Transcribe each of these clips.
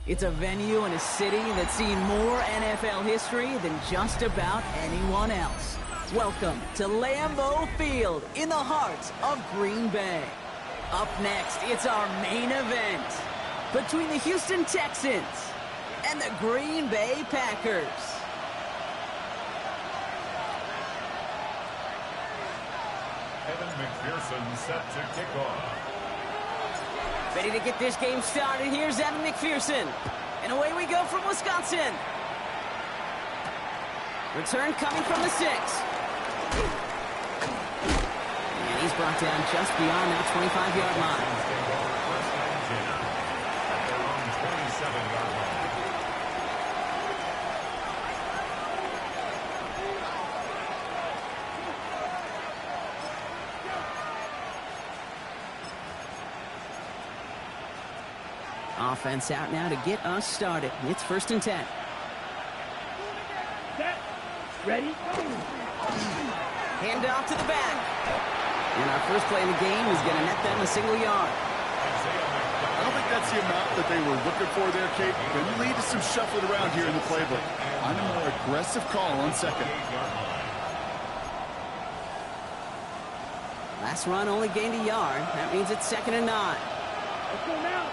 It's a venue in a city that's seen more NFL history than just about anyone else. Welcome to Lambeau Field in the heart of Green Bay. Up next, it's our main event between the Houston Texans and the Green Bay Packers. Evan McPherson set to kick off. Ready to get this game started. Here's Evan McPherson. And away we go from Wisconsin. Return coming from the 6. And he's brought down just beyond that 25-yard line. First and 10 at their own 27-yard line. Offense out now to get us started. It's 1st and 10. Set. Ready. Hand off to the back. And our first play in the game is going to net them a single yard. I don't think that's the amount that they were looking for there, Kate. Going to lead to some shuffling around here in the playbook. On a more aggressive call on second. Last run only gained a yard. That means it's 2nd and 9. Let's go now.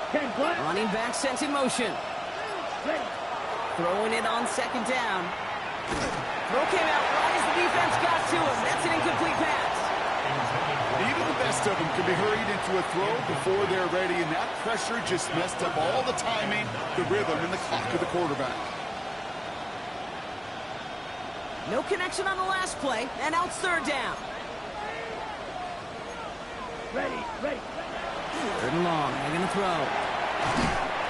10 plus. Running back sent in motion. Ready. Throwing it on 2nd down. Throw came out right as the defense got to him. That's an incomplete pass. Even the best of them can be hurried into a throw before they're ready, and that pressure just messed up all the timing, the rhythm, and the clock of the quarterback. No connection on the last play, and now it's 3rd down. Ready. Ready. 3rd and long. They're going to throw.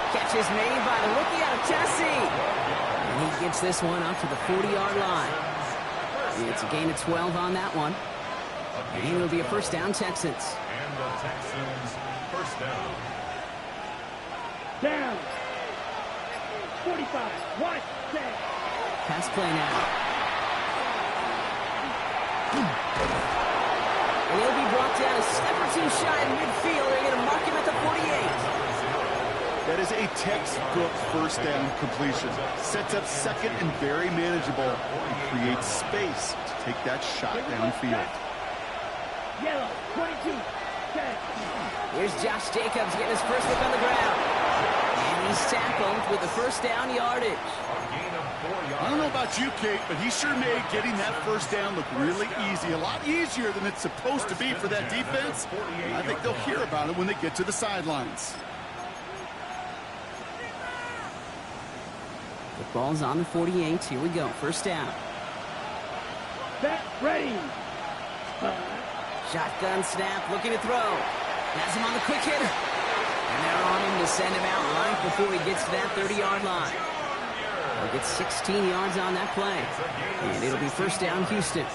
Catch is made by the rookie out of Tennessee. And he gets this one up to the 40-yard line. It's a gain of 12 on that one. And it'll be a 1st down, Texans. And the Texans first down. Down. 45. Watch. Set. Pass play now. And he'll be brought down a step or two shy of midfield. They're going to mark him at the 48. That is a textbook 1st down completion. Sets up 2nd and very manageable and creates space to take that shot downfield. Yellow. 22. Set. Here's Josh Jacobs getting his first look on the ground. And he's tackled with the 1st down yardage. A gain of 4 yards. I don't know about you, Kate, but he sure made getting that 1st down look really easy. A lot easier than it's supposed to be for that defense. I think they'll hear about it when they get to the sidelines. The ball's on the 48. Here we go. 1st down. Set. Ready. Shotgun snap. Looking to throw. Has him on the quick hitter. And they're on him to send him out right before he gets to that 30-yard line. He'll get 16 yards on that play. And it'll be 1st down, Houston.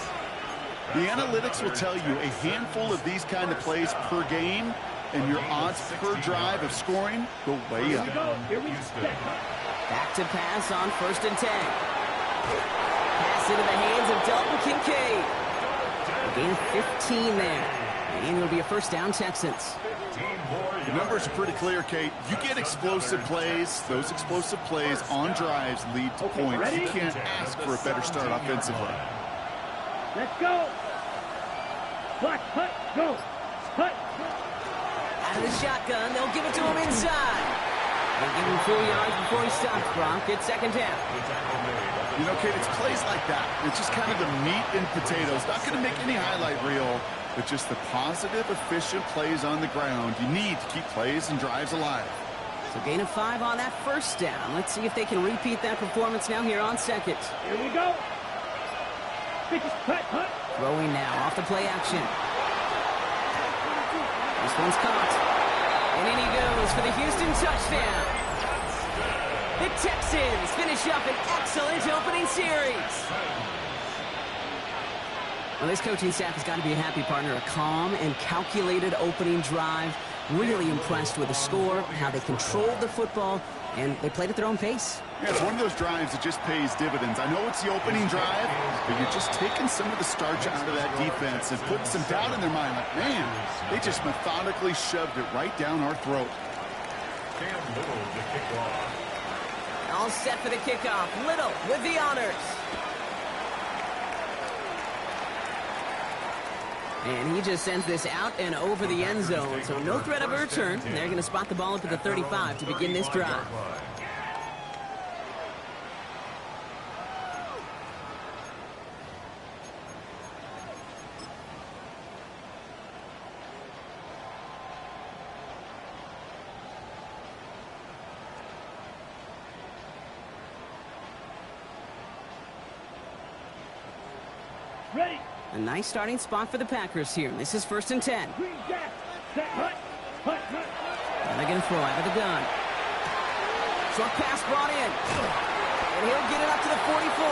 The analytics will tell you a handful of these kind of plays per game, and your odds per drive of scoring go way up. Here we go. Back to pass on 1st and 10. Pass into the hands of Dalton Kincaid. A gain of 15 there. And it'll be a 1st down, Texans. The numbers are pretty clear, Kate. You get explosive plays. Those explosive plays on drives lead to points. You can't ask for a better start offensively. Let's go. Black, hut, go. Hut. Out of the shotgun, they'll give it to him inside. They give him 4 yards before he stops, Gronk. It's 2nd down. You know, Kate, it's plays like that. It's just kind of the meat and potatoes. Not going to make any highlight reel, but just the positive, efficient plays on the ground. You need to keep plays and drives alive. So gain of 5 on that 1st down. Let's see if they can repeat that performance now here on 2nd. Here we go. Pitches, cut, hut. Throwing now off the play action. This one's caught. And in he goes for the Houston touchdown. The Texans finish up an excellent opening series. Well, this coaching staff has got to be a happy partner. A calm and calculated opening drive. Really impressed with the score, how they controlled the football, and they played at their own pace. Yeah, it's one of those drives that just pays dividends. I know it's the opening drive, but you're just taking some of the starch out of that defense and putting some doubt in their mind. Like, man, they just methodically shoved it right down our throat. Cam Little to kick off. All set for the kickoff. Little with the honors. And he just sends this out and over the end zone. So no threat of a return. They're going to spot the ball up at the 35 to begin this drive. Ready. A nice starting spot for the Packers here. This is 1st and 10. Green jack. Set. Hut. Hut. Hut. And they're going to throw out of the gun. Short pass brought in. And he'll get it up to the 44.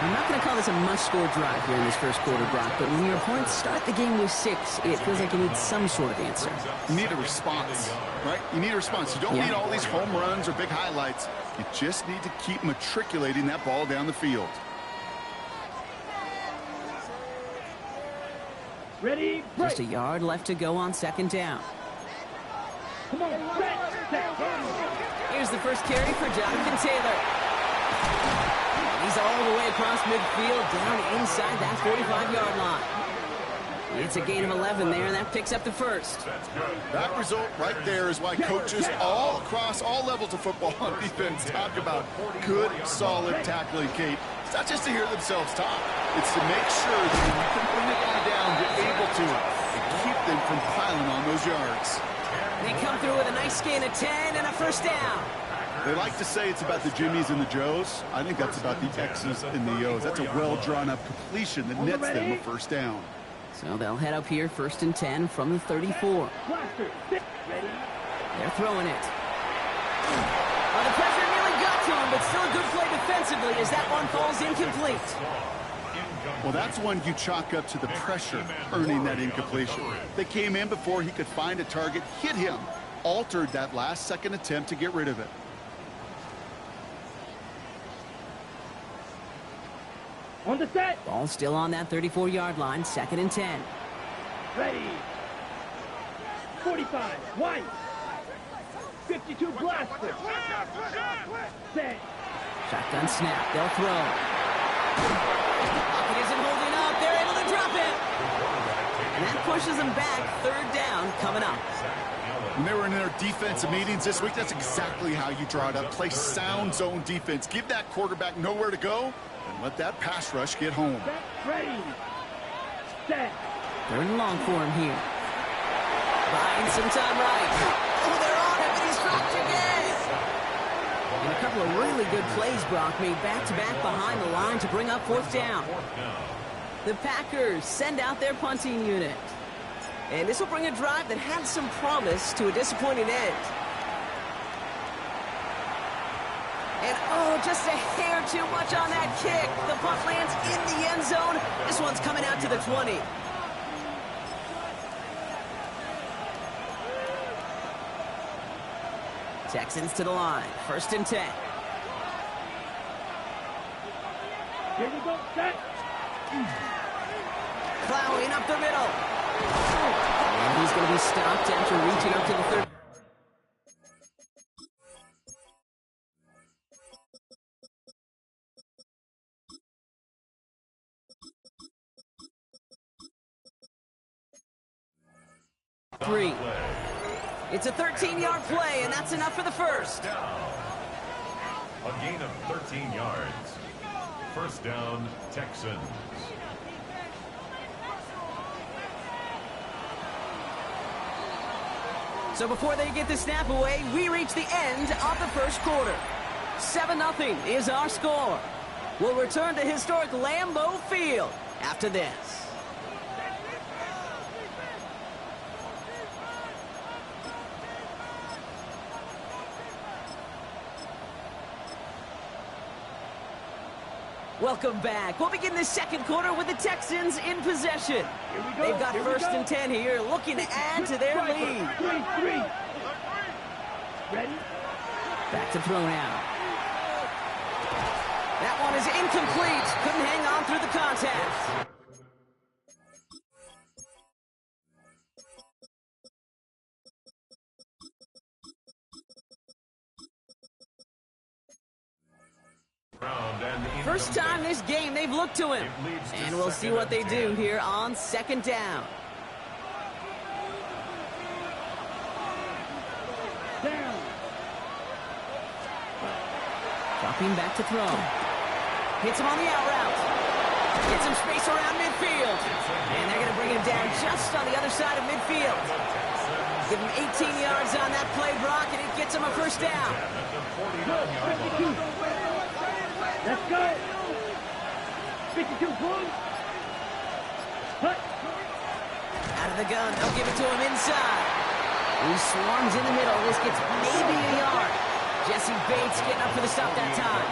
I'm not going to call this a must-score drive here in this first quarter, Brock, but when your opponents start the game with 6, it feels like you need some sort of answer. You need a response, right? You need a response. You don't need all these home runs or big highlights. You just need to keep matriculating that ball down the field. Ready. Break. Just a yard left to go on 2nd down. Come on. Set. Here's the first carry for Jonathan Taylor. He's all the way across midfield, down inside that 45-yard line. It's a gain of 11 there, and that picks up the first. That result right there is why coaches all across all levels of football on defense talk about good, solid tackling, Kate. It's not just to hear themselves talk. It's to make sure that when you can bring the guy down, you're able to and keep them from piling on those yards. They come through with a nice gain of 10 and a first down. They like to say it's about the Jimmies and the Joes. I think that's about the X's and the O's. That's a well-drawn-up completion that nets them a first down. So they'll head up here 1st and 10 from the 34. Blaster. Ready. They're throwing it. Oh, the pressure nearly got to him, but still a good play defensively as that one falls incomplete. Well, that's one you chalk up to the pressure earning that incompletion. They came in before he could find a target, hit him, altered that last-second attempt to get rid of it. On the set. Ball still on that 34-yard line, 2nd and 10. Ready. 45. White. 52 blaster. Set. Shotgun snap. They'll throw. Pocket isn't holding up. They're able to drop it. And that pushes them back. 3rd down coming up. When they were in their defensive meetings this week, that's exactly how you draw it up. Play sound zone defense. Give that quarterback nowhere to go and let that pass rush get home. Ready. Set. 3rd and long for him here. Buying some time right. Oh, they're on it, but he's dropped again. And a couple of really good plays, Brock, made back-to-back behind the line to bring up 4th down. The Packers send out their punting unit. And this will bring a drive that had some promise to a disappointing end. And, oh, just a hair too much on that kick. The punt lands in the end zone. This one's coming out to the 20. Texans to the line. 1st and 10. Here we go. Set. Plowing up the middle. And he's going to be stopped after reaching up to the 30. It's a 13-yard play, and that's enough for the first. A gain of 13 yards. 1st down, Texans. So before they get the snap away, we reach the end of the first quarter. 7-0 is our score. We'll return to historic Lambeau Field after this. Welcome back. We'll begin the second quarter with the Texans in possession. They've got 1st and 10 here, looking to add to their lead. 3-3. Ready? Back to throw now. That one is incomplete. Couldn't hang on through the contact. they've looked to him. And we'll see what they do here on second down. Down. Dropping back to throw. Hits him on the out route. Gets some space around midfield. And they're going to bring him down just on the other side of midfield. Give him 18 yards on that play, Brock, and it gets him a first down. Let's go. 52 points. Cut. Out of the gun, they'll give it to him inside. He swarms in the middle. This gets maybe a yard. Jesse Bates getting up for the stop that time.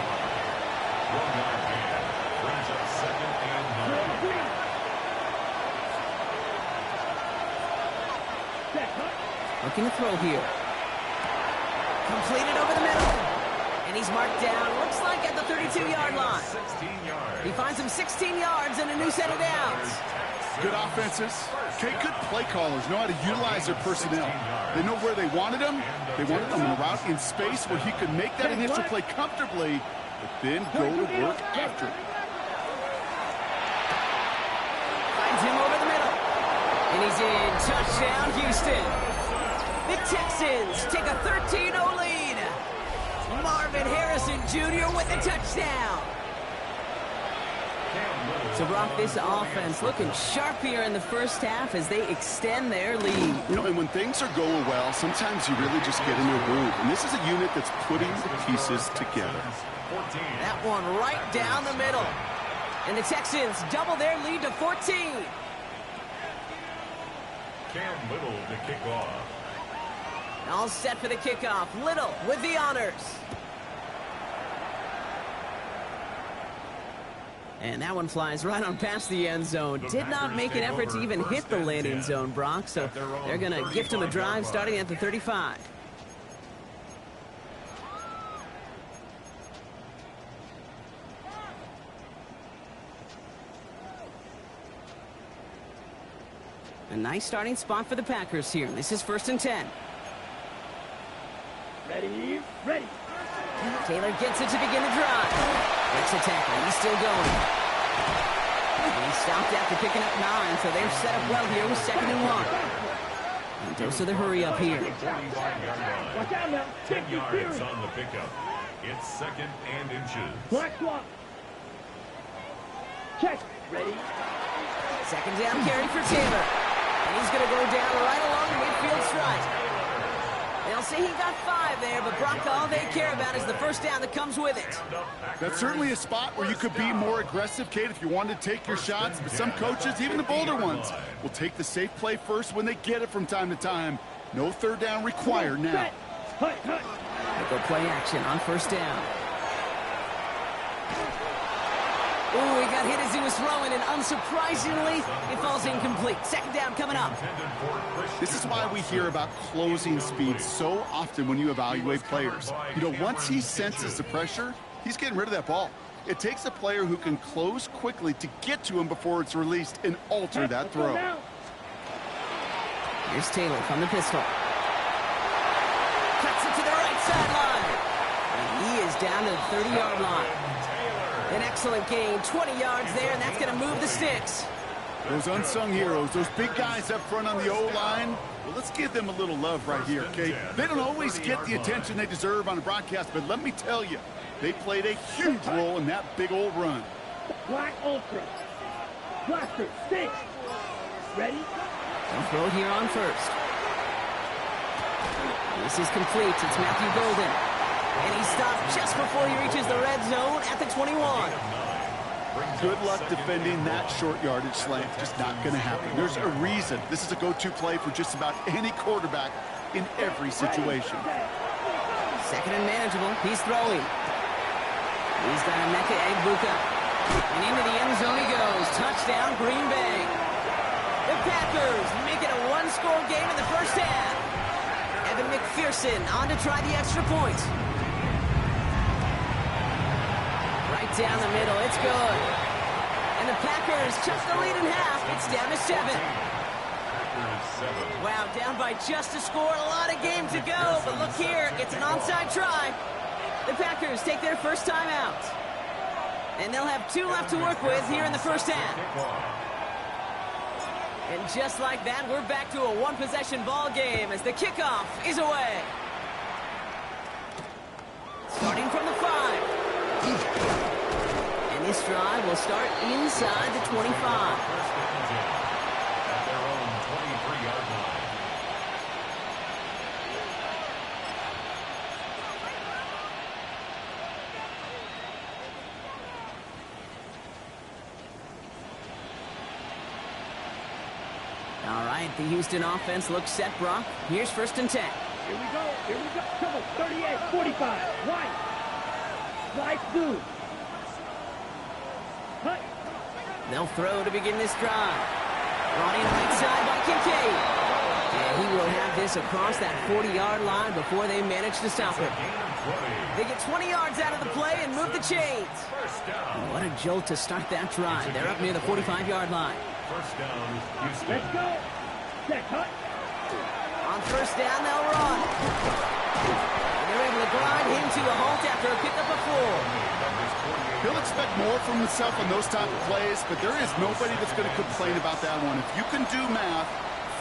Looking to throw here. Completed over the middle. And he's marked down, looks like at the 32-yard line. He finds him 16 yards and a new set of downs. Good offenses. Okay, good play callers know how to utilize their personnel. They know where they wanted him. They wanted him in a route in space where he could make that initial play comfortably, but then go to work after it. Finds him over the middle. And he's in. Touchdown, Houston. The Texans take a 13-0 lead. Marvin Harrison Jr. with the touchdown. So, Brock, this offense looking sharp here in the first half as they extend their lead. You know, and when things are going well, sometimes you really just get in a groove. And this is a unit that's putting the pieces together. That one right down the middle. And the Texans double their lead to 14. Cam Little to kick off. All set for the kickoff. Little with the honors. And that one flies right on past the end zone. Did not make an effort to even hit the landing zone, Brock. So they're going to gift him a drive starting at the 35. A nice starting spot for the Packers here. This is 1st and 10. Ready, ready. Taylor gets it to begin the drive. Breaks a tackle. He's still going. And he stopped after picking up 9, so they're set up well here with 2nd and 1. And dose of the hurry up here. Watch out now. 10 yards on the pickup. It's 2nd and inches. Black swap. Check. Ready. 2nd down carry for Taylor. And he's going to go down right along the midfield stripe. They'll say he got 5 there, but Brock, all they care about is the first down that comes with it. That's certainly a spot where you could be more aggressive, Kate, if you wanted to take your shots. But some coaches, even the bolder ones, will take the safe play first when they get it from time to time. No 3rd down required now. Hut, hut. They'll go play action on 1st down. Ooh, he got hit as he was throwing, and unsurprisingly, it falls incomplete. 2nd down coming up. This is why we hear about closing speed so often when you evaluate players. You know, once he senses the pressure, he's getting rid of that ball. It takes a player who can close quickly to get to him before it's released and alter that throw. Here's Taylor from the pistol. Cuts it to the right sideline. And he is down to the 30-yard line. An excellent gain, 20 yards there, and that's going to move the sticks. Those unsung heroes, those big guys up front on the O-line, well, let's give them a little love right here, okay? They don't always get the attention they deserve on a broadcast, but let me tell you, they played a huge role in that big old run. Black Ultra. Blaster, stick. Ready? They'll throw it here on 1st. This is complete. It's Matthew Golden. And he stopped just before he reaches the red zone at the 21. Good luck defending that short yardage slant. Just not going to happen. There's a reason. This is a go-to play for just about any quarterback in every situation. 2nd and manageable. He's throwing. He's got Emeka Egbuka. And into the end zone he goes. Touchdown, Green Bay. The Packers make it a one-score game in the first half. Evan McPherson on to try the extra point. Right down the middle, it's good. And the Packers just the lead in half. It's down to 7. Wow, down by just a score. A lot of game to go. But look here, it's an onside try. The Packers take their first time out. And they'll have 2 left to work with here in the first half. And just like that, we're back to a one-possession ball game as the kickoff is away. Starting from the 5. And this drive will start inside the 25. At their own 23-yard line. All right, the Houston offense looks set, Brock. Here's 1st and 10. Here we go. Here we go. Trouble. 38, 45. Right. Slide through. Cut. They'll throw to begin this drive. Running right side by Kincaid. And he will have this across that 40-yard line before they manage to stop him. They get 20 yards out of the play and move the chains. And what a jolt to start that drive. They're up near the 45-yard line. First down, Houston. Let's go. Set. Cut. On 1st down, they'll run. And they're able to grind him to a halt after a pickup of 4. He'll expect more from himself on those type of plays, but there is nobody that's going to complain about that one. If you can do math,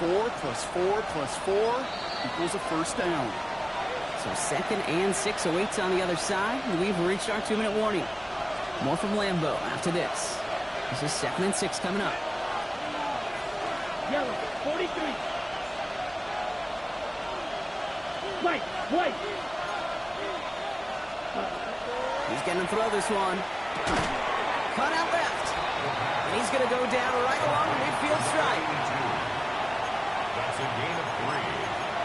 4 plus 4 plus 4 equals a first down. So 2nd and 6 awaits on the other side, and we've reached our 2-minute warning. More from Lambeau after this. This is 2nd and 6 coming up. Yellow. 43. White. He's going to throw this one. Cut out left. And he's going to go down right along the midfield stripe. That's a gain of 3.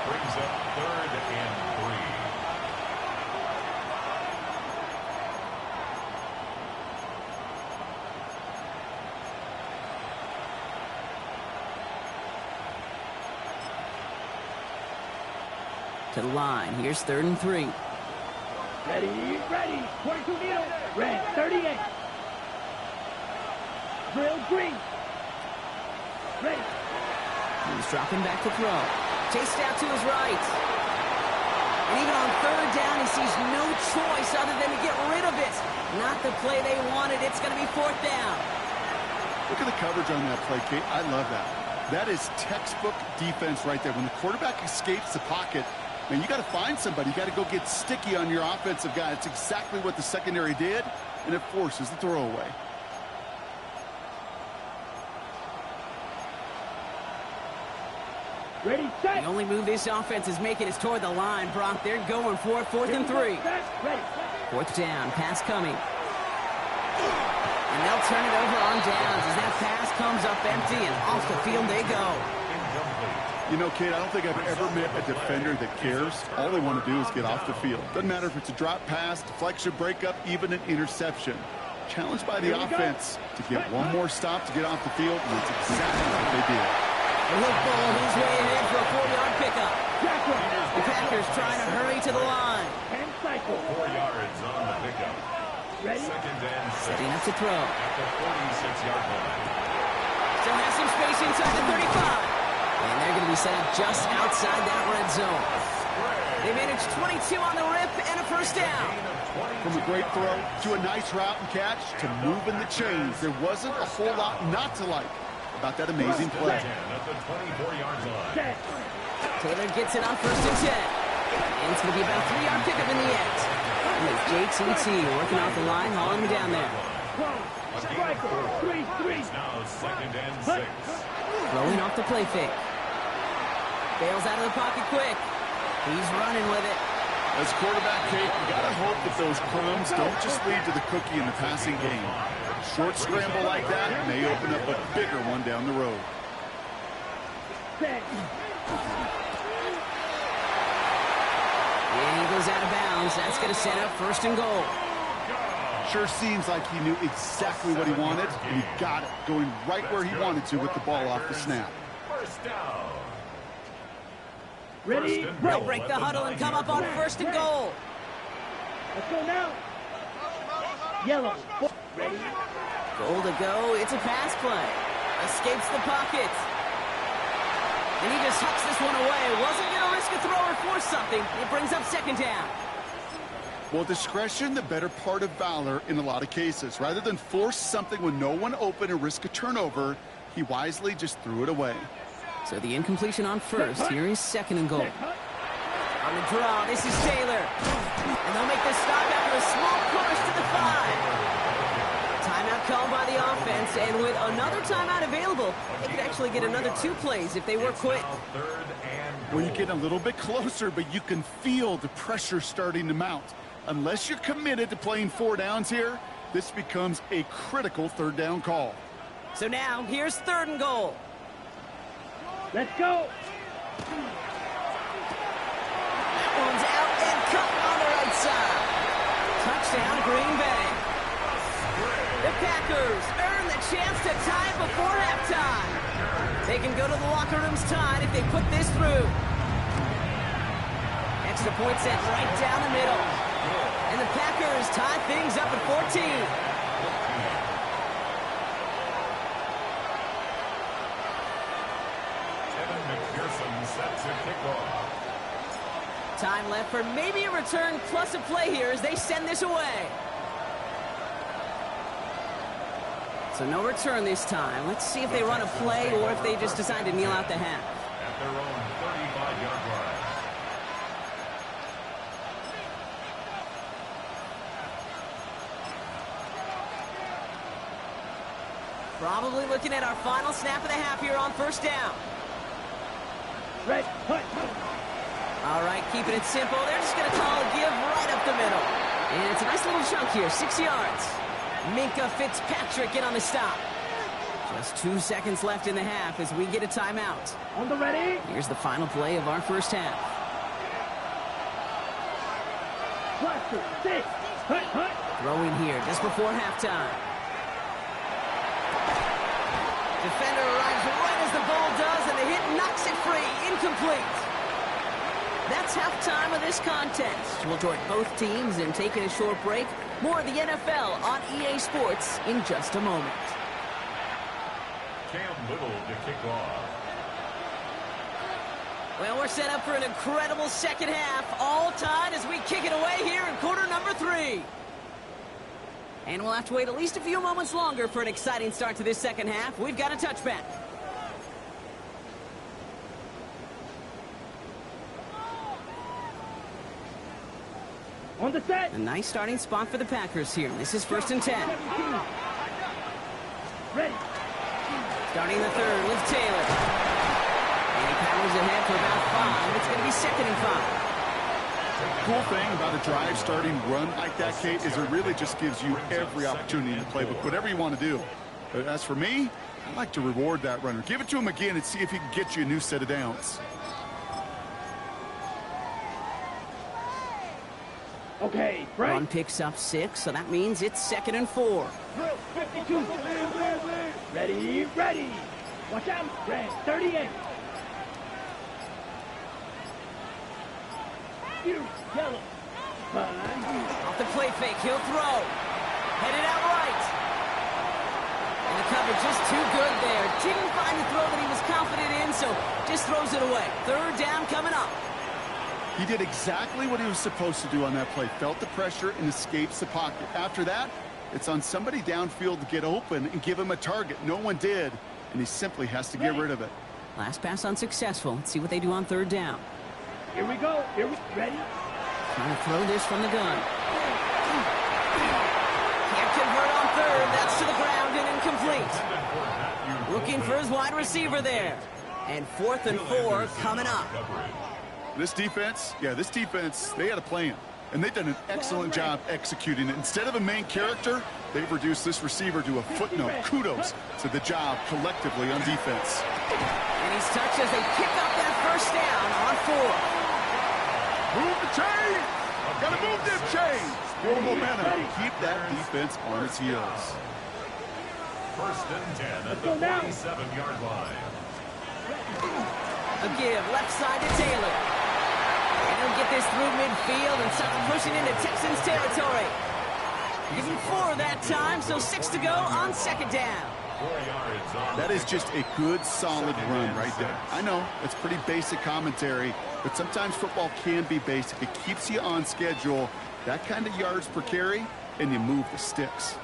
Brings up 3rd and 3. To the line. Here's 3rd and 3. Ready. 22 needle. Red. 38. Drill green. Ready. He's dropping back to throw. Chased out to his right. And even on 3rd down, he sees no choice other than to get rid of it. Not the play they wanted. It's going to be 4th down. Look at the coverage on that play, Kate. I love that. That is textbook defense right there. When the quarterback escapes the pocket, man, you got to find somebody. You got to go get sticky on your offensive guy. It's exactly what the secondary did, and it forces the throwaway. Ready, set. The only move this offense is making is toward the line, Brock. They're going for it. 4th and 3. Ready. 4th down. Pass coming. And they'll turn it over on downs as that pass comes up empty, and off the field they go. You know, Kate, I don't think I've ever met a defender that cares. All they want to do is get off the field. Doesn't matter if it's a drop pass, deflection, breakup, even an interception. Challenged by the offense to get one more stop to get off the field, and that's exactly what they did. And he'll pull his way ahead for a 4-yard pickup. The Packers trying to hurry to the line. 10 cycle. 4 yards on the pickup. Ready. 2nd and 6. Setting up to throw. At the 46-yard line. Still has some space inside the 35. And they're going to be set up just outside that red zone. They managed 22 on the rip and a 1st down. From a great throw to a nice route and catch to moving the chains. There wasn't a whole lot not to like about that amazing play. At the 24-yard line. Set. Taylor gets it on 1st and 10. And it's going to be about a 3-yard pickup in the end. And it's JTT working off the line, hauling him down there. Striker. 3-3. It's now 2nd and 6. Throwing off the play fake. Bails out of the pocket quick. He's running with it. As quarterback, Kate, you got to hope that those crumbs don't just lead to the cookie in the passing game. Short scramble like that may open up a bigger one down the road. Set. And he goes out of bounds. That's going to set up 1st and goal. Sure seems like he knew exactly what he wanted, and he got it, going right where he wanted to with the ball off the snap. First down. Ready. They'll break the huddle and come up on 1st and goal. Let's go now. Yellow. Ready. Goal to go. It's a pass play. Escapes the pocket. And he just hucks this one away. Wasn't going to risk a throw or force something. It brings up 2nd down. Well, discretion, the better part of valor in a lot of cases. Rather than force something with no one open and risk a turnover, he wisely just threw it away. So the incompletion on first. Here is second and goal. On the draw, this is Taylor. And they'll make the stop after a small push to the 5. Timeout called by the offense, and with another timeout available, they could actually get another 2 plays if they were quick. Well, you get a little bit closer, but you can feel the pressure starting to mount. Unless you're committed to playing 4 downs here, this becomes a critical third down call. So now, here's third and goal. Let's go. That one's out and cut on the right side. Touchdown, Green Bay. The Packers earn the chance to tie before halftime. They can go to the locker rooms tied if they put this through. Extra point sent right down the middle. And the Packers tie things up at 14. Evan McPherson sets a kickoff. Time left for maybe a return plus a play here as they send this away. So no return this time. Let's see if they run a play or if they just decide to kneel out the half. At their own 35-yard line. Probably looking at our final snap of the half here on first down. Red, hut. All right, keeping it simple. They're just going to call a give right up the middle. And it's a nice little chunk here, 6 yards. Minkah Fitzpatrick in on the stop. Just 2 seconds left in the half as we get a timeout. On the ready. Here's the final play of our first half. Cluster, 6. Hut, hut. Throwing here just before halftime. Defender arrives right as the ball does, and the hit knocks it free. Incomplete. That's halftime of this contest. We'll join both teams in taking a short break. More of the NFL on EA Sports in just a moment. Cam Little to kick off. Well, we're set up for an incredible second half. All tied as we kick it away here in quarter number 3. And we'll have to wait at least a few moments longer for an exciting start to this second half. We've got a touchback. On the set. A nice starting spot for the Packers here. This is first and 10. Ready. Starting the third with Taylor. And he powers ahead for about 5. It's going to be second and 5. Cool thing about a drive starting run like that, Kate, is it really just gives you every opportunity to play with whatever you want to do. But as for me, I like to reward that runner. Give it to him again and see if he can get you a new set of downs. Okay, break. Run picks up 6, so that means it's second and 4. Drill, 52. Ready, ready. Watch out. Red, 38. Here, yellow. Off the play fake, he'll throw. Headed out right. And the coverage just too good there. Didn't find the throw that he was confident in, so just throws it away. Third down coming up. He did exactly what he was supposed to do on that play. Felt the pressure and escapes the pocket. After that, it's on somebody downfield to get open and give him a target. No one did, and he simply has to get rid of it. Last pass unsuccessful. Let's see what they do on third down. Here we go. Here we ready. Trying to throw this from the gun. Can't convert on third. That's to the ground and incomplete. Looking for his wide receiver there. And fourth and 4 coming up. This defense, they had a plan. And they've done an excellent job executing it. Instead of a main character, they've reduced this receiver to a footnote. Kudos to the job collectively on defense. And he's touched as they pick up that first down on 4. Move the chain! Gotta move them chains! More momentum. Keep that defense on its heels. First and 10 at the 47-yard line. A give left side to Taylor. And he'll get this through midfield and start pushing into Texans territory. Give him 4 that time, so 6 to go on second down. 4 yards on. That is just a good, solid run right there. I know, it's pretty basic commentary, but sometimes football can be basic. It keeps you on schedule. That kind of yards per carry, and you move the sticks.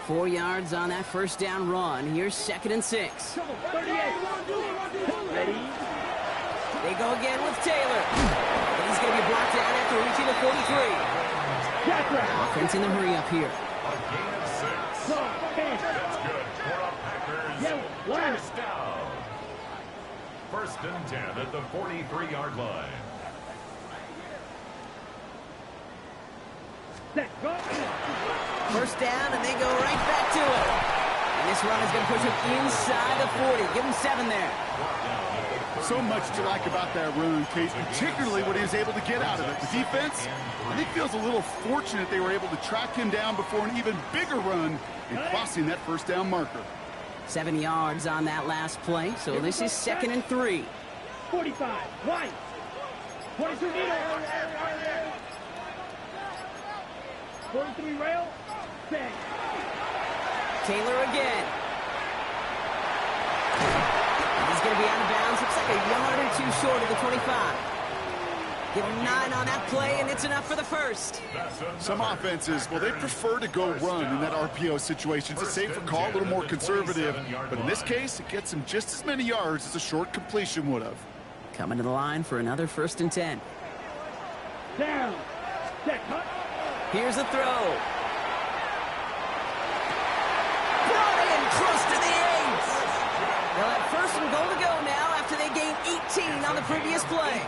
4 yards on that first down run. Here's 2nd and 6. 38. Ready? They go again with Taylor. And he's going to be blocked down after reaching the 43. Jack right. Offense in the hurry up here. A gain of 6. No, man. That's good for the Packers. Yeah, line. First down. 1st and 10 at the 43-yard line. Set. Go. First down, and they go right back to it. And this run is going to push him inside the 40. Give him 7 there. So much to like about that run, Kate, particularly what he was able to get out of it. The defense, I think, feels a little fortunate they were able to track him down before an even bigger run and crossing that first down marker. 7 yards on that last play, so this is 2nd and 3. 45. White. 22 needle. 43 rail. Set. Taylor again. He's going to be out of bounds. Looks like a yard or 2 short of the 25. Give him 9 on that play, and it's enough for the first. Some offenses, well, they prefer to go run in that RPO situation. It's a safer call, a little more conservative. But in this case, it gets him just as many yards as a short completion would have. Coming to the line for another 1st and 10. Down. Set. Cut. Here's a throw. Brought in close to the 8. They'll have 1st and goal to go now after they gained 18 on the previous play.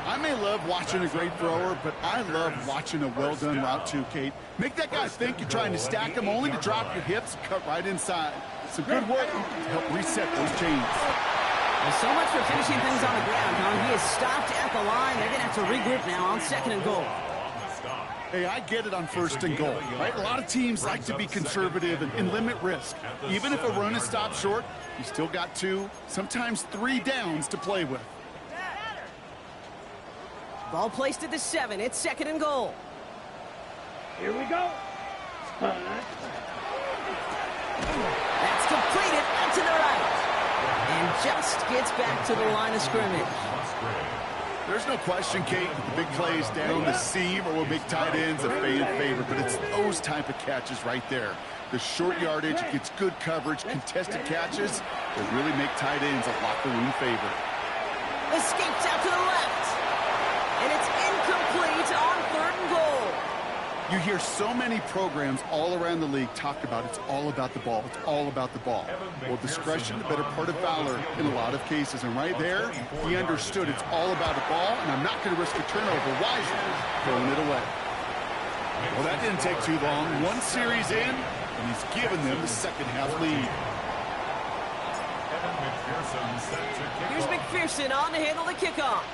I may love watching a great thrower, but I love watching a well-done route too, Kate. Make that guy think you're trying to stack him, only to drop your hips and cut right inside. Some good work to help reset those chains. There's so much for finishing things on the ground, huh? He is stopped at the line. They're going to have to regroup now on 2nd and goal. Hey, I get it on 1st and goal, right? A lot of teams like to be conservative and limit risk. Even if a run is stopped short, you still got 2, sometimes 3 downs to play with. Ball placed at the 7. It's 2nd and goal. Here we go. That's completed out to the right. And just gets back to the line of scrimmage. There's no question, Kate, the big plays down the seam or will make tight ends a fan favorite, but it's those type of catches right there. The short yardage, it gets good coverage, contested catches that really make tight ends a locker room favorite. Escapes out to the left. And it's incomplete on 3rd and goal. You hear so many programs all around the league talk about it's all about the ball. It's all about the ball. Well, discretion, the better part of valor in a lot of cases. And right there, he understood it's all about the ball, and I'm not going to risk a turnover wisely, throwing it away. Well, that didn't take too long. 1 series in, and he's given them the 2nd half lead. Here's McPherson on to handle the kickoff.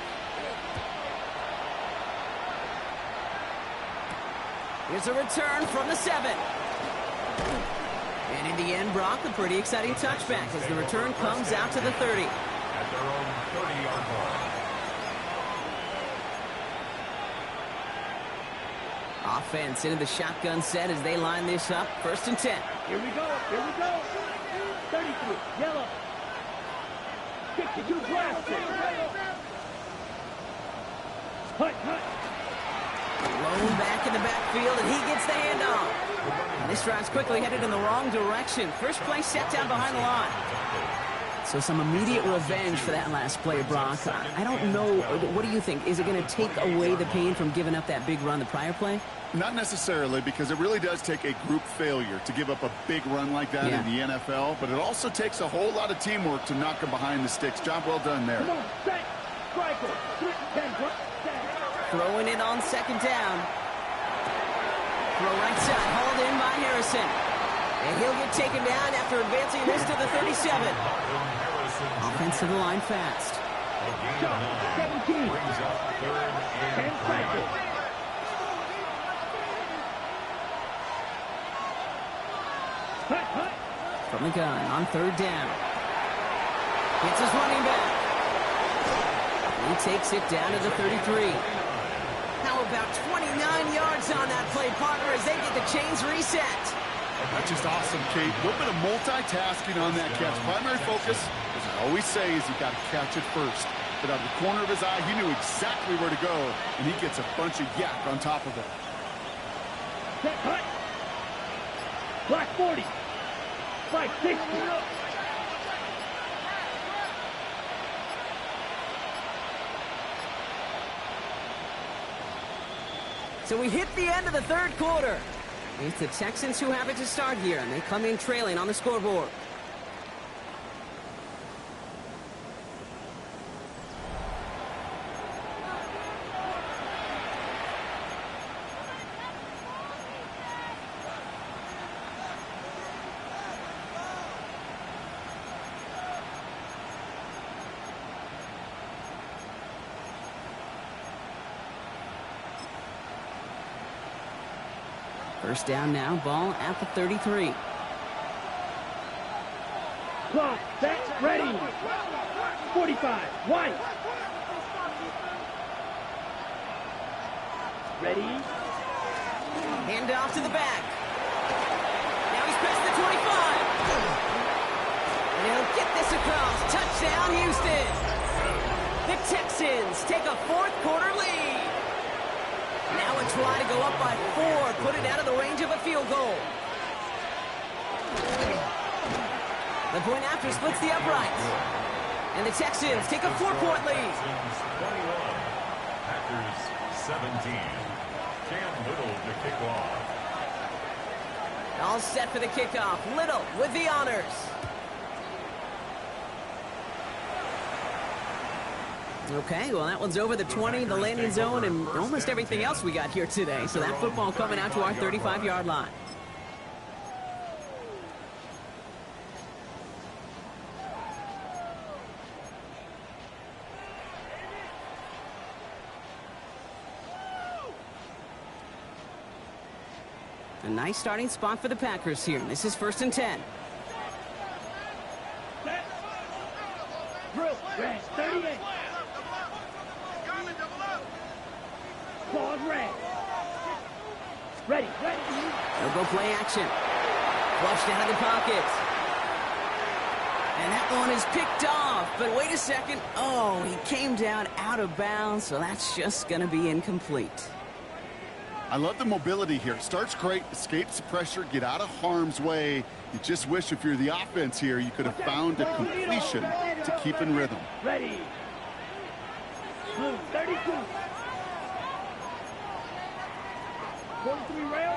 Here's a return from the 7. And in the end, Brock, a pretty exciting touchback as the return comes out to the 30. At their own 30-yard line. Offense into the shotgun set as they line this up. 1st and 10. Here we go. Here we go. 33. Yellow. 62 blast. Hut, hut. Thrown back in the backfield, and he gets the handoff. And this drive's quickly headed in the wrong direction. First play set down behind the line. So some immediate revenge for that last play, Brock. I don't know. What do you think? Is it going to take away the pain from giving up that big run the prior play? Not necessarily, because it really does take a group failure to give up a big run like that in the NFL, but it also takes a whole lot of teamwork to knock him behind the sticks. Job well done there. Come on, set. Striker. 10, Throwing it on 2nd down. Throw right side, hauled in by Harrison. And he'll get taken down after advancing this to the 37. Offense to the line fast. 17. Brings up 3rd and 10 Hut, hut. From the gun on 3rd down. It's his running back. He takes it down to the 33. How about 29 yards on that play, partner, as they get the chains reset? That's just awesome, Kate. A little bit of multitasking on that catch. Primary focus, as I always say, is you got to catch it first. But out of the corner of his eye, he knew exactly where to go, and he gets a bunch of yak on top of it. Set, hut. Block 40. Fight 60. So we hit the end of the third quarter. It's the Texans who have it to start here, and they come in trailing on the scoreboard. First down now, ball at the 33. Clock, set, ready. 45, White. Ready. Hand off to the back. Now he's past the 25. And he'll get this across. Touchdown, Houston. The Texans take a fourth quarter lead. Now a try to go up by 4, put it out of the range of a field goal. The point after splits the uprights. And the Texans take a 4-point lead. 21, Packers 17. Cam Little to kick off. All set for the kickoff. Little with the honors. Okay, well, that one's over the 20, the landing zone, and almost everything else we got here today. So that football coming out to our 35-yard line. A nice starting spot for the Packers here. This is 1st and 10. Drill, red, 38. Claws red. Ready, ready. They'll go play action. Flushed out of the pocket. And that one is picked off. But wait a second. Oh, he came down out of bounds, so that's just going to be incomplete. I love the mobility here. Starts great, escapes the pressure, get out of harm's way. You just wish if you're the offense here, you could have found a completion to keep in rhythm. Ready. Blue, 32. 43 rail.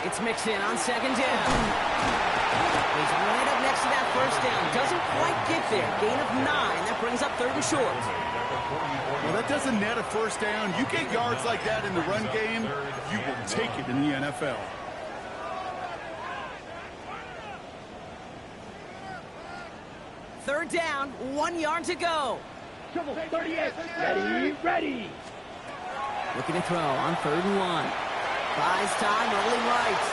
It's Mixon on 2nd down. He's right up next to that 1st down. Doesn't quite get there. Gain of 9. That brings up 3rd and short. Well, that doesn't net a 1st down. You get yards like that in the run game, you will take it in the NFL. Third down, 1 yard to go. Triple 38. Ready, ready. Looking to throw on 3rd and 1. Buys time, rolling right.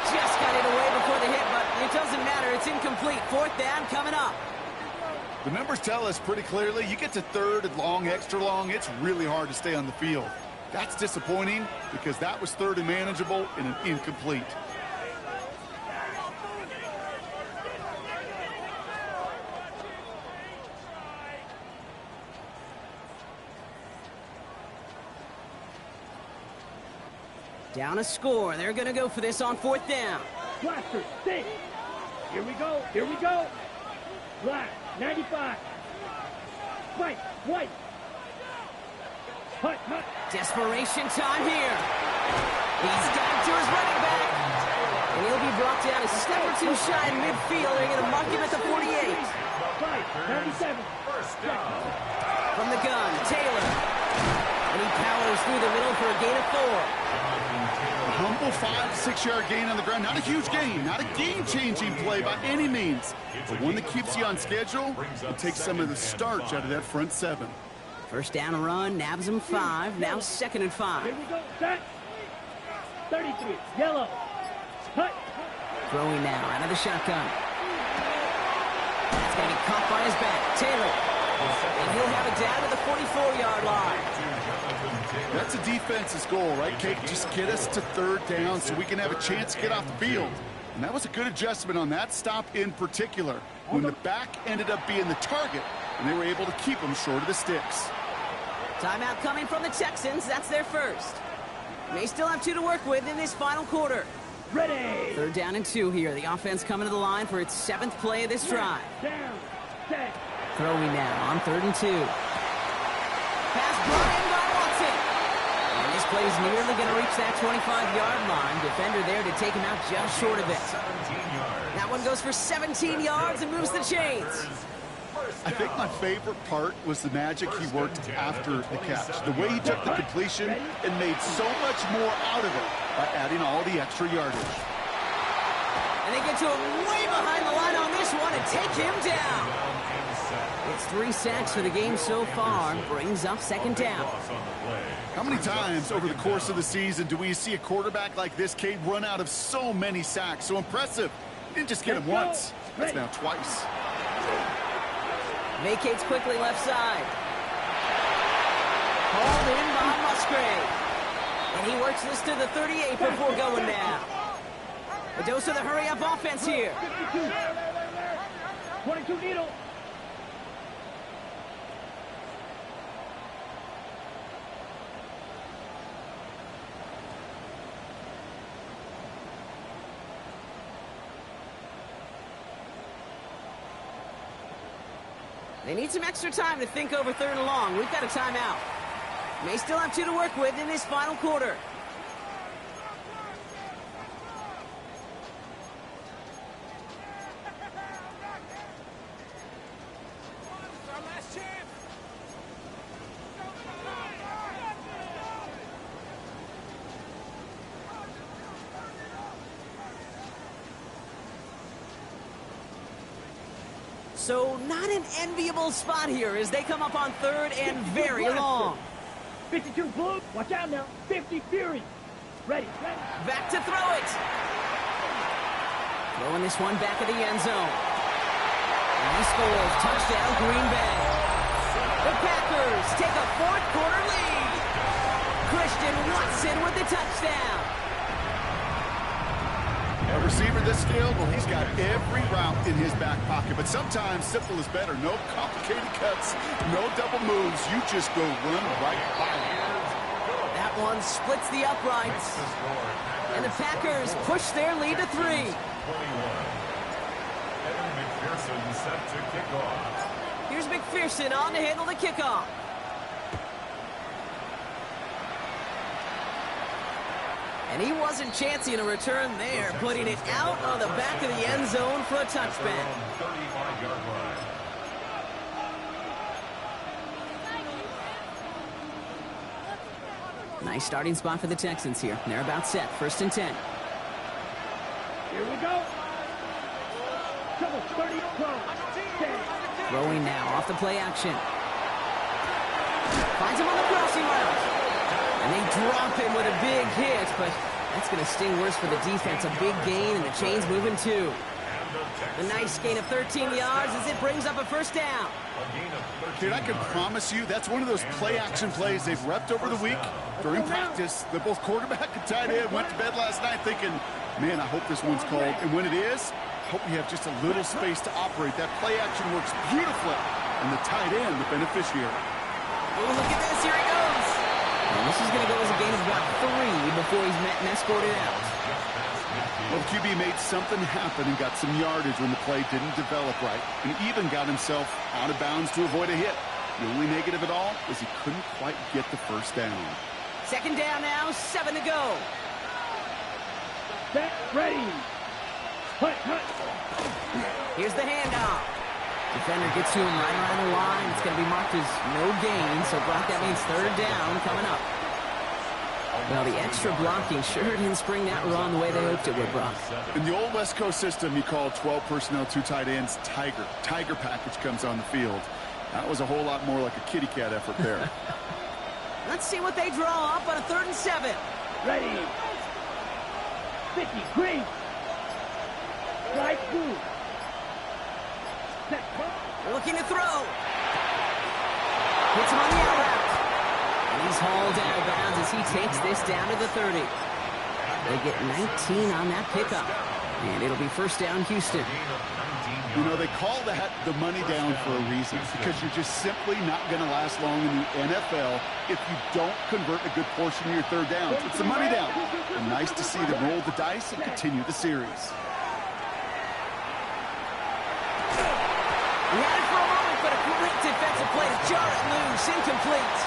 Just got it away before the hit, but it doesn't matter. It's incomplete. 4th down coming up. The numbers tell us pretty clearly, you get to 3rd and long, extra long, it's really hard to stay on the field. That's disappointing because that was 3rd and manageable and an incomplete. Down a score. They're going to go for this on 4th down. Blaster, 6. Here we go, here we go. Black, 95. White, White. Hut, hut. Desperation time here. He's got it to his running back. And he'll be brought down a step or 2 shy in midfield. They're going to mark him at the 48. White, 97. First down. From the gun, Taylor. And he powers through the middle for a gain of 4. A humble 5-6 yard gain on the ground. Not a huge gain, not a game-changing play by any means, but one that keeps you on schedule and takes some of the starch out of that front 7. First down a run, nabs him 5. Now 2nd and 5. Here we go, set. 33, yellow. Hut. Throwing now out of the shotgun. It's going to be caught by his back. Taylor. And he'll have it down to the 44-yard line. That's a defense's goal, right, Kate? Just get us to 3rd down so we can have a chance to get off the field. And that was a good adjustment on that stop in particular. When the back ended up being the target, and they were able to keep them short of the sticks. Timeout coming from the Texans. That's their first. They still have 2 to work with in this final quarter. Ready. 3rd down and 2 here. The offense coming to the line for its 7th play of this drive. Down. Set. Throwing now on 3rd and 2. Pass brought in by Watson. And this play is nearly going to reach that 25-yard line. Defender there to take him out just short of it. 17 yards. That one goes for 17 yards and moves the chains. I think my favorite part was the magic he worked after the catch. The way he took the completion and made so much more out of it by adding all the extra yardage. And they get to him way behind the line on this one and take him down. It's 3 sacks for the game so far. Brings up 2nd down. How many times over the course of the season do we see a quarterback like this, Cade, run out of so many sacks? So impressive. He didn't just get him once. That's now twice. Vacates quickly left side. Hauled in by Musgrave. And he works this to the 38 before going down. A dose of the hurry-up offense here. 22 needle. They need some extra time to think over 3rd and long. We've got a timeout. They still have 2 to work with in this final quarter. So not an enviable spot here as they come up on 3rd and very long. 52 blue. Watch out now. 50 fury. Ready. Back to throw it. Throwing this one back of the end zone. And he scores. Touchdown, Green Bay. The Packers take a 4th quarter lead. Christian Watson with the touchdown. A receiver this skilled, well, he's got every route in his back pocket. But sometimes simple is better. No complicated cuts, no double moves. You just go run right by him. That one splits the uprights. And the Packers push their lead to 3. Evan McPherson set to kick off. Here's McPherson on to handle the kickoff. And he wasn't chancing a return there, putting it out on the back of the end zone for a touchback. 35-yard line. Nice starting spot for the Texans here. They're about set. 1st and 10. Here we go. Double 30 close. Throwing now off the play action. Finds him on the crossing route. And they drop him with a big hit, but that's going to sting worse for the defense. A big gain, and the chain's moving too. A nice gain of 13 yards as it brings up a 1st down. Dude, I can promise you that's one of those play-action plays they've repped over the week. During practice, the both quarterback and tight end went to bed last night thinking, man, I hope this one's called. And when it is, I hope we have just a little space to operate. That play-action works beautifully, and the tight end, the beneficiary. Oh, look at this. Here he goes. And this is going to go as a gain of about 3 before he's met and escorted out. Well, the QB made something happen and got some yardage when the play didn't develop right, and even got himself out of bounds to avoid a hit. The only negative at all is he couldn't quite get the 1st down. 2nd down now, 7 to go. Set, ready. Hut, hut. Here's the handoff. Defender gets to him right around the line. It's going to be marked as no gain, so Brock, that means 3rd down coming up. Well, the extra blocking sure didn't spring that run the way they hoped it would, Brock. In the old West Coast system, you called 12 personnel, 2 tight ends, Tiger. Tiger package comes on the field. That was a whole lot more like a kitty cat effort there. Let's see what they draw up on a 3rd and 7. Ready. 50 green. Right blue. Set. They're looking to throw. Hits him on the out route. And he's hauled out of bounds as he takes this down to the 30. They get 19 on that pickup. And it'll be first down, Houston. You know, they call that the money down for a reason, because you're just simply not going to last long in the NFL if you don't convert a good portion of your third downs. It's the money down. And nice to see them roll the dice and continue the series. He had it for a moment, but a great defensive play to jar it loose. Incomplete.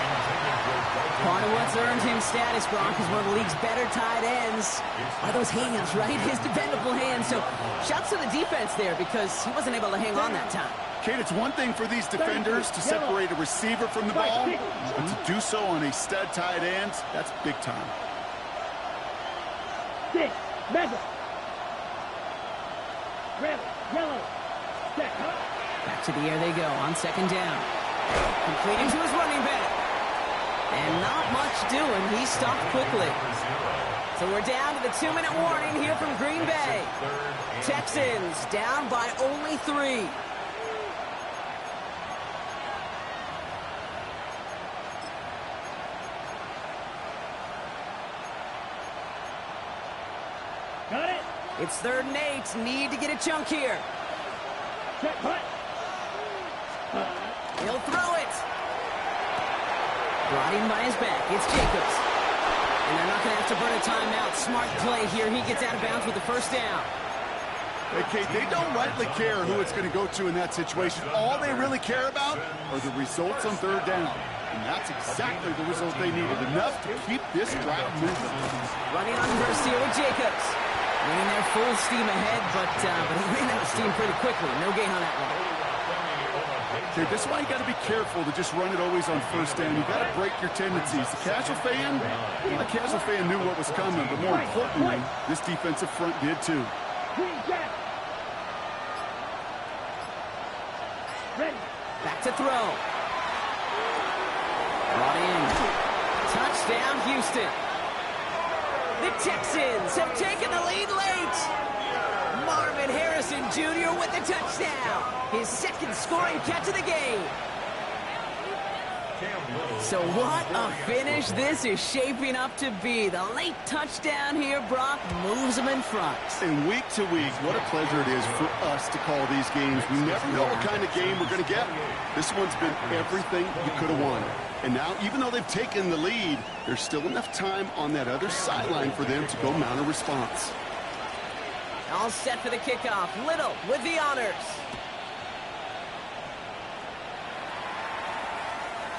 Part of what's earned him status, Brock, is one of the league's better tight ends. Are those hands, right? His dependable hands. So shouts to the defense there because he wasn't able to hang on that time. Kate, it's one thing for these defenders to separate a receiver from the ball, but to do so on a stud tight end, that's big time. 6, mega. Red, yellow, set, Back to the air they go on second down. Completing to his running back. And not much doing. He stopped quickly. So we're down to the 2-minute warning here from Green Bay. Texans down by only 3. got it. It's 3rd and 8. Need to get a chunk here. Set, cut. He'll throw it. Brought in by his back. It's Jacobs. And they're not going to have to burn a timeout. Smart play here. He gets out of bounds with the first down. Hey, Kate, they don't rightly care who it's going to go to in that situation. All they really care about are the results on third down. And that's exactly the result they needed. Enough to keep this drive moving. Running on first here with Jacobs. Running there full steam ahead, but he ran out of steam pretty quickly. No gain on that one. Okay, this is why you got to be careful to just run it always on first down. You got to break your tendencies. The casual fan knew what was coming, but more importantly, this defensive front did too. Green jack. Ready. Back to throw. Brought in. Touchdown, Houston. The Texans have taken the lead late. Marvin Harrison Jr. with the touchdown. His 2nd scoring catch of the game. So what a finish this is shaping up to be. The late touchdown here, Brock, moves them in front. And week to week, what a pleasure it is for us to call these games. We never know what kind of game we're going to get. This one's been everything you could have wanted. And now, even though they've taken the lead, there's still enough time on that other sideline for them to go mount a response. All set for the kickoff. Little with the honors.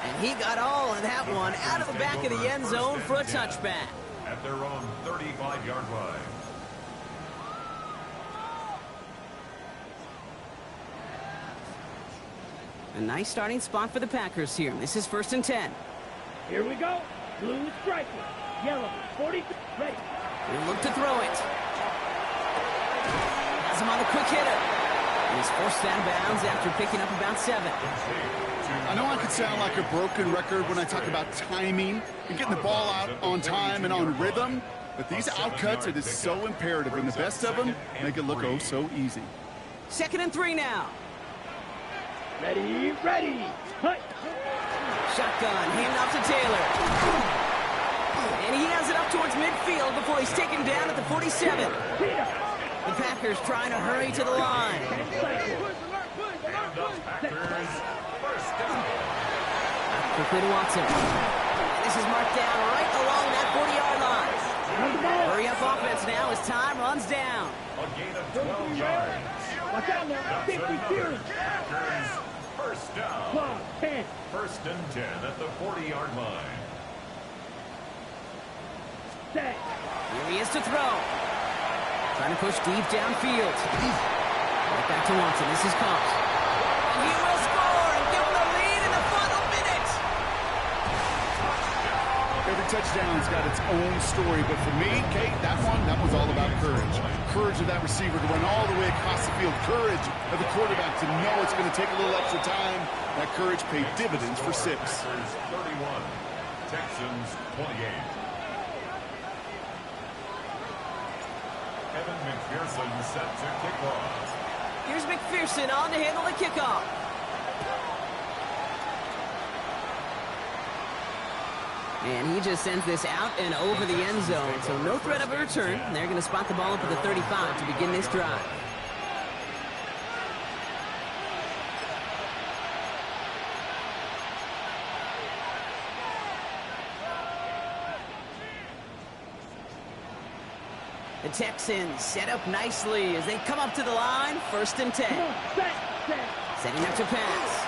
And he got all of that one out of the back of the end zone for a touchback. At their own 35-yard line. A nice starting spot for the Packers here. This is 1st and 10. Here we go. Blue striker. Yellow. 40. Ready. He'll look to throw it. Has him on the quick hitter. And he's forced out of bounds after picking up about 7. I know I could sound like a broken record when I talk about timing and getting the ball out on time and on rhythm, but these outcuts, it is so imperative, and the best of them make it look oh so easy. 2nd and 3 now. Ready, ready. Hut. Shotgun, hand off to Taylor. And he has it up towards midfield before he's taken down at the 47. The Packers trying to hurry to the line. Quickly to Watson. This is marked down right along that 40-yard line. Hurry up offense now as time runs down. A gain of 12 yards. Watch out now. 52. First down. 10. 1st and 10 at the 40-yard line. Set. Here he is to throw. Trying to push deep downfield. Right back to Watson. This is Cox. And he will score and give him the lead in the final minute. Every touchdown's got its own story, but for me, Kate, that was all about courage. Courage of that receiver to run all the way across the field. Courage of the quarterback to know it's going to take a little extra time. That courage paid dividends for 6. 31, Texans 28. Evan McPherson set to kick off. Here's McPherson on to handle the kickoff. And he just sends this out and over the end zone, so no threat of a return. They're going to spot the ball up at the 35 to begin this drive. The Texans set up nicely as they come up to the line. 1st and 10. Setting up to pass.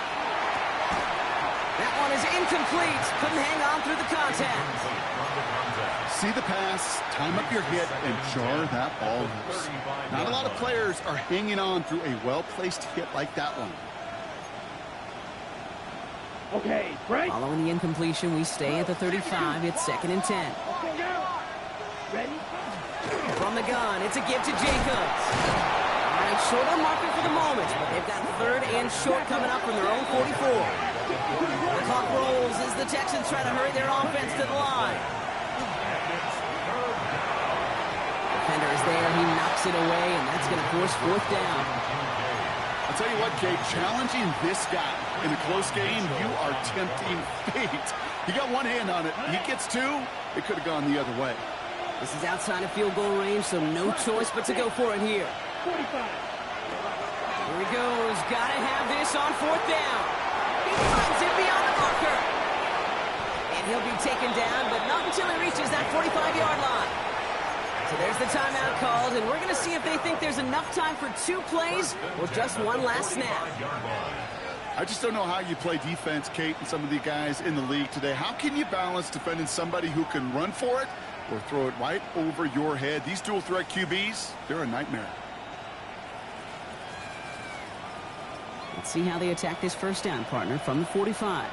That one is incomplete. Couldn't hang on through the contact. See the pass, time up your hit, and jar that ball loose. Not a lot of players are hanging on through a well-placed hit like that one. Okay, right. Following the incompletion, we stay at the 35. It's 2nd and 10. Okay, go. Ready? From the gun, it's a give to Jacobs. All right, short on marker for the moment, but they've got 3rd and short coming up from their own 44. The clock rolls as the Texans try to hurry their offense to the line. Defender is there, he knocks it away, and that's going to force 4th down. I'll tell you what, Kate, challenging this guy in a close game, you are tempting fate. He got one hand on it. He gets 2. It could have gone the other way. This is outside of field goal range, so no choice but to go for it here. 45. Here he goes. Got to have this on 4th down. He finds it beyond the marker. And he'll be taken down, but not until he reaches that 45-yard line. So there's the timeout called, and we're going to see if they think there's enough time for 2 plays or just one last snap. I just don't know how you play defense, Kate, and some of the guys in the league today. How can you balance defending somebody who can run for it or throw it right over your head? These dual threat QBs, they're a nightmare. Let's see how they attack this 1st down, partner, from the 45.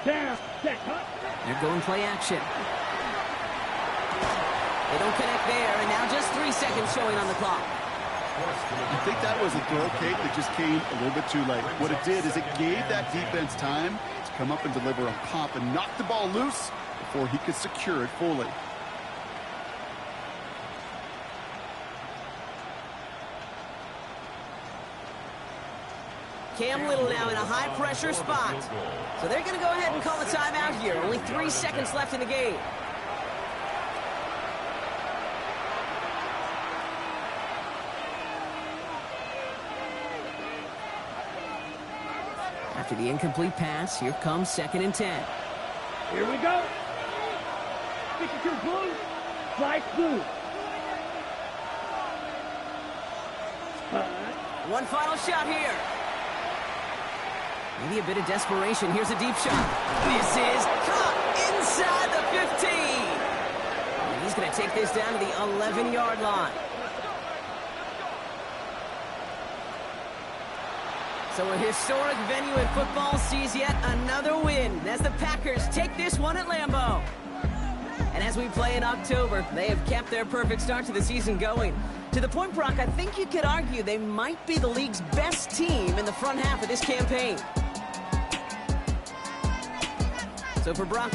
Down, set, cut. They're going play action. They don't connect there, and now just 3 seconds showing on the clock. I think that was a throw, Kate, that just came a little bit too late. What it did is it gave that defense time to come up and deliver a pop and knock the ball loose before he could secure it fully. Cam Little now in a high-pressure spot. So they're going to go ahead and call the timeout here. Only 3 seconds left in the game. After the incomplete pass, here comes 2nd and 10. Here we go. 52 blue. Slice blue. One final shot here. Maybe a bit of desperation. Here's a deep shot. This is caught inside the 15. And he's going to take this down to the 11-yard line. So a historic venue in football sees yet another win as the Packers take this one at Lambeau. And as we play in October, they have kept their perfect start to the season going. To the point, Brock, I think you could argue they might be the league's best team in the front half of this campaign. So for Brock